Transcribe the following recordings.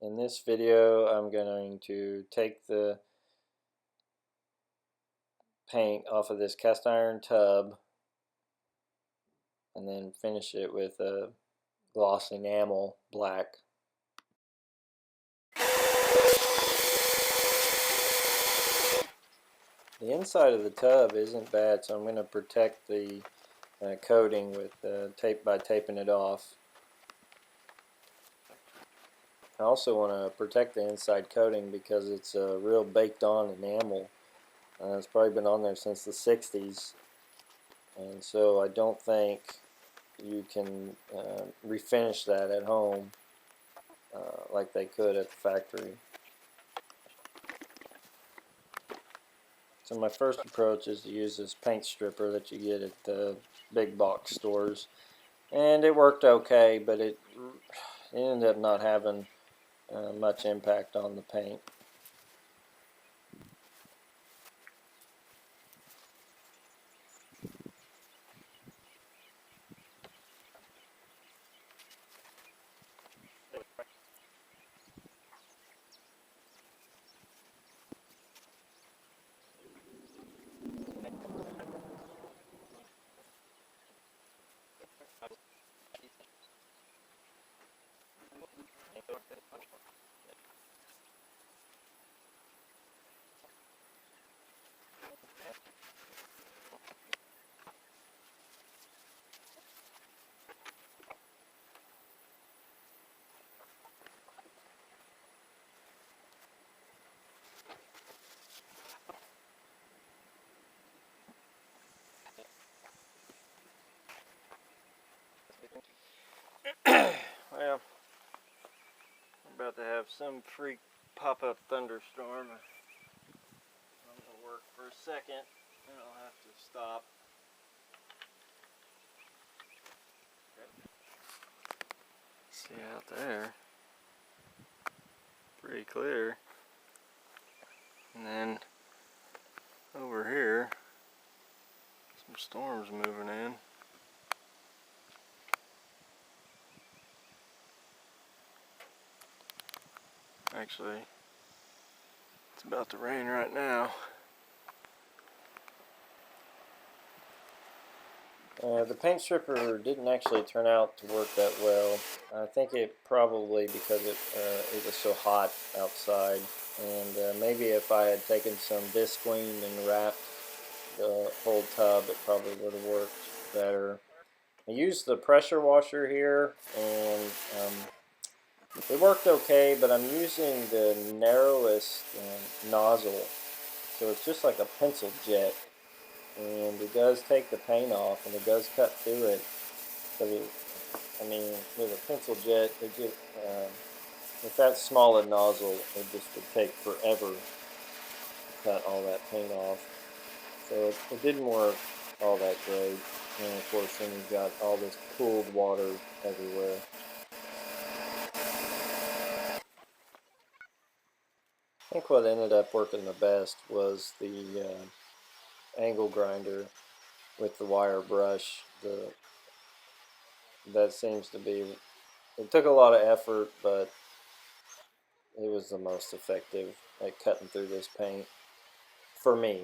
In this video, I'm going to take the paint off of this cast iron tub and then finish it with a gloss enamel black. The inside of the tub isn't bad, so I'm going to protect the coating with tape by taping it off. I also want to protect the inside coating because it's a real baked on enamel. It's probably been on there since the 60s, and so I don't think you can refinish that at home like they could at the factory. So my first approach is to use this paint stripper that you get at the big box stores, and it worked okay, but it ended up not having much impact on the paint. Well, I'm about to have some freak pop-up thunderstorm. I'm going to work for a second and I'll have to stop. See out there, pretty clear. And then over here, some storms moving in. Actually, it's about to rain right now. The paint stripper didn't actually turn out to work that well. I think it probably because it was so hot outside, and maybe if I had taken some visqueen and wrapped the whole tub, it probably would have worked better. I used the pressure washer here, and it worked okay, but I'm using the narrowest nozzle, so it's just like a pencil jet, and it does take the paint off, and it does cut through it. But I mean, with a pencil jet, with that small a nozzle, it just would take forever to cut all that paint off. So it didn't work all that great, and of course then you've got all this pooled water everywhere. I think what ended up working the best was the angle grinder with the wire brush. That seems to be, it took a lot of effort, but it was the most effective at cutting through this paint for me.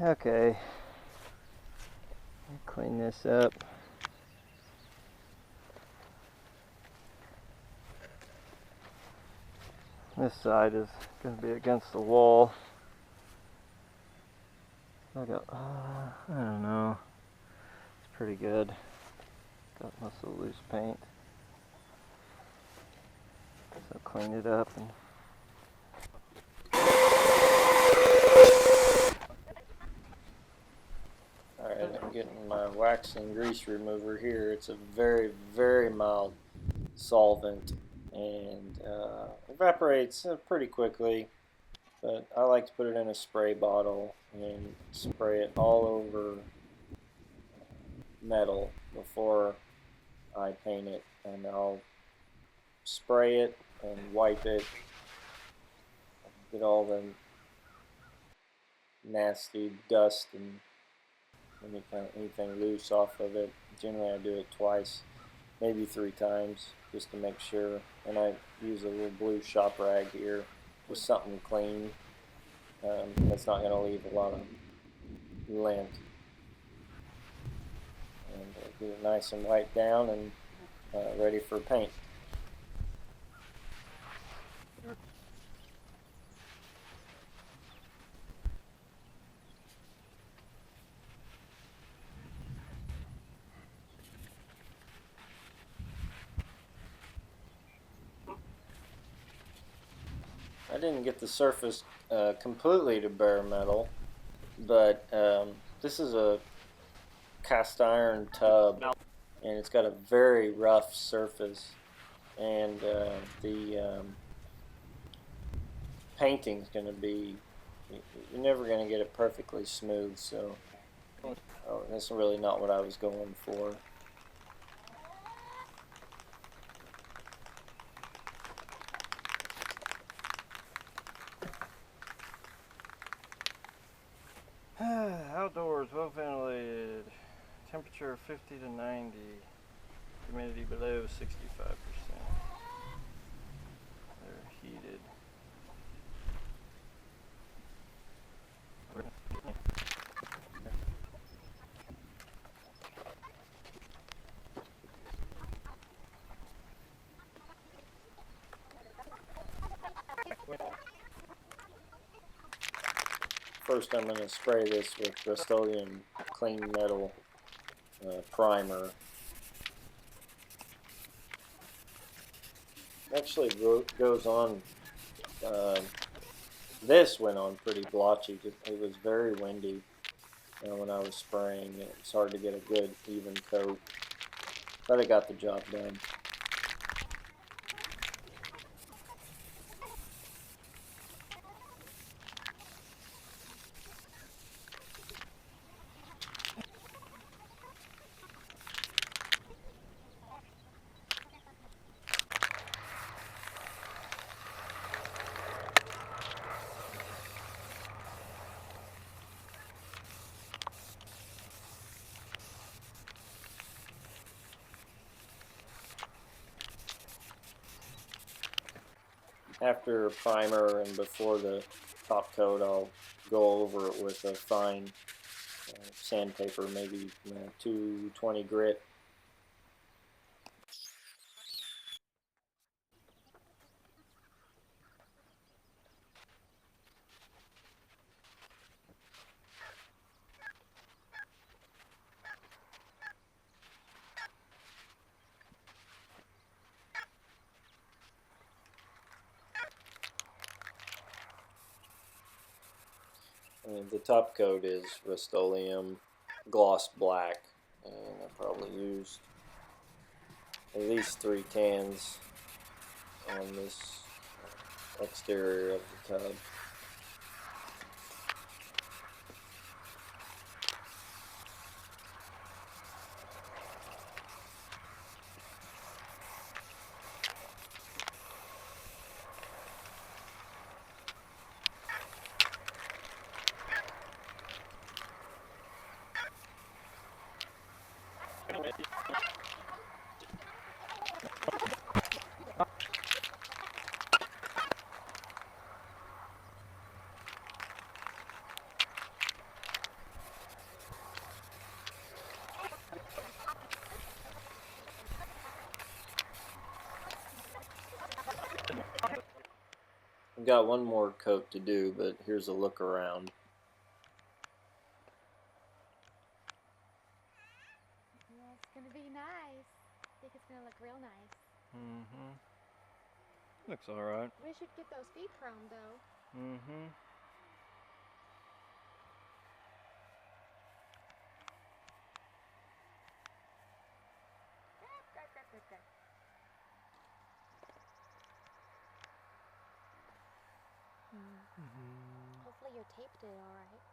Okay, clean this up. This side is going to be against the wall. I don't know. It's pretty good. Got lots of loose paint. So clean it up and alright, I'm getting my wax and grease remover here. It's a very, very mild solvent and evaporates pretty quickly, but I like to put it in a spray bottle and spray it all over metal before I paint it, and I'll spray it and wipe it, get all the nasty dust and anything loose off of it. Generally I do it twice, maybe 3 times, just to make sure. And I use a little blue shop rag here, just something clean that's not going to leave a lot of lint. And get it nice and wiped down and ready for paint. I didn't get the surface completely to bare metal, but this is a cast iron tub, and it's got a very rough surface, and the painting's going to be, you're never going to get it perfectly smooth, so that's really not what I was going for. Outdoors, well ventilated, temperature 50 to 90, humidity below 65%. They're heated. First I'm going to spray this with Rust-Oleum Clean Metal Primer. Actually goes on, this went on pretty blotchy. It was very windy when I was spraying. It's hard to get a good even coat, but I got the job done. After primer and before the top coat, I'll go over it with a fine sandpaper, maybe 220 grit. And the top coat is Rust-Oleum Gloss Black, and I probably used at least 3 cans on this exterior of the tub. We've got one more coat to do, but here's a look around. Yeah, it's gonna be nice. I think it's gonna look real nice. Mm-hmm. Looks alright. We should get those feet chromed though. Mm-hmm. Good. Hopefully your tape did alright.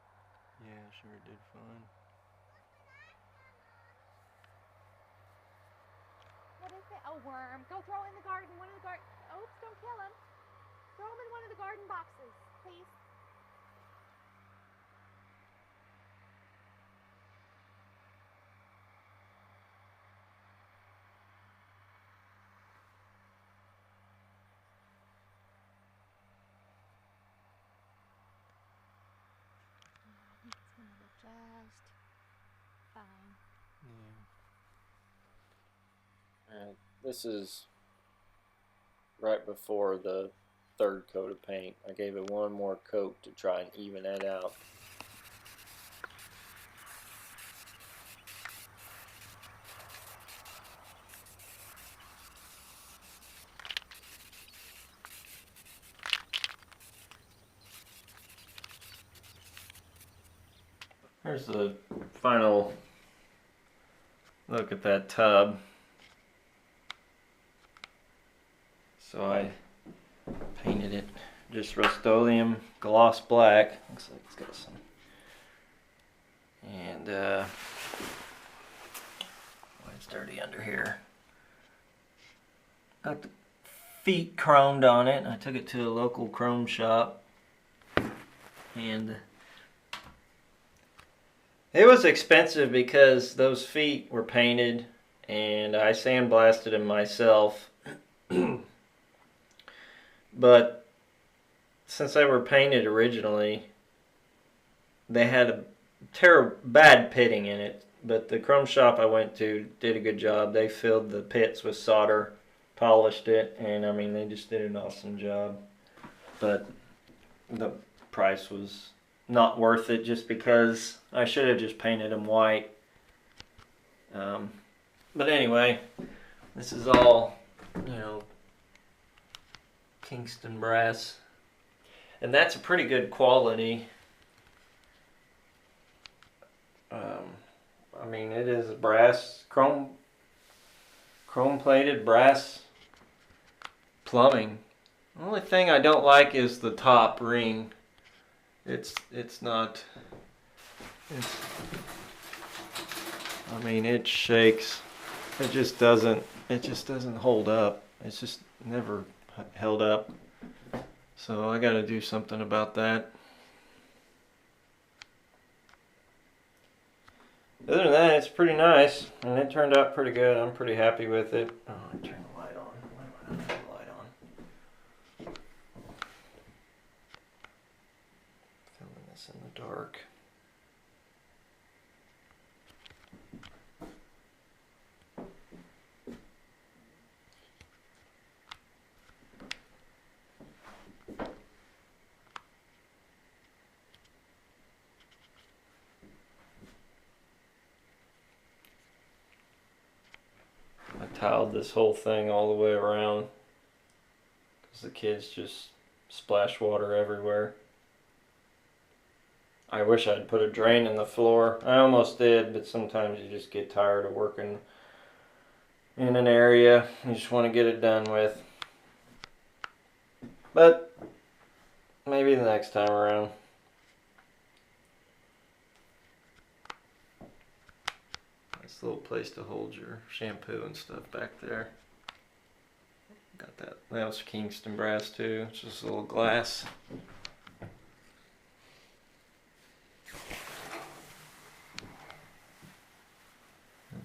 Yeah, sure did fine. What is it? A worm. Go throw it in the garden. One of the garden. Oops, don't kill him. Throw him in one of the garden boxes, please. I think it's gonna look just fine. Yeah. This is right before the third coat of paint. I gave it one more coat to try and even that out. Here's the final look at that tub. So I painted it just Rust-Oleum gloss black. Looks like it's got some. And it's dirty under here. Got the feet chromed on it. I took it to a local chrome shop. And it was expensive because those feet were painted and I sandblasted them myself. But since they were painted originally, they had a bad pitting in it. But the chrome shop I went to did a good job. They filled the pits with solder, polished it, and I mean, they just did an awesome job. But the price was not worth it just because I should have just painted them white. But anyway, this is all, you know, Kingston brass. And that's a pretty good quality. I mean, it is brass, chrome plated brass plumbing. The only thing I don't like is the top ring. It's not. I mean, it shakes. It just doesn't hold up. It's just never held up. So I got to do something about that. Other than that, it's pretty nice, and it turned out pretty good. I'm pretty happy with it. Oh, I turn the light on. Why do I not turn the light on? Filming this in the dark. I tiled this whole thing all the way around because the kids just splash water everywhere. I wish I'd put a drain in the floor. I almost did, but sometimes you just get tired of working in an area. You just want to get it done with. But maybe the next time around. Nice little place to hold your shampoo and stuff back there. Got that. That was Kingston brass too. It's just a little glass.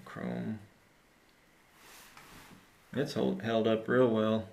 Chrome. It's held up real well.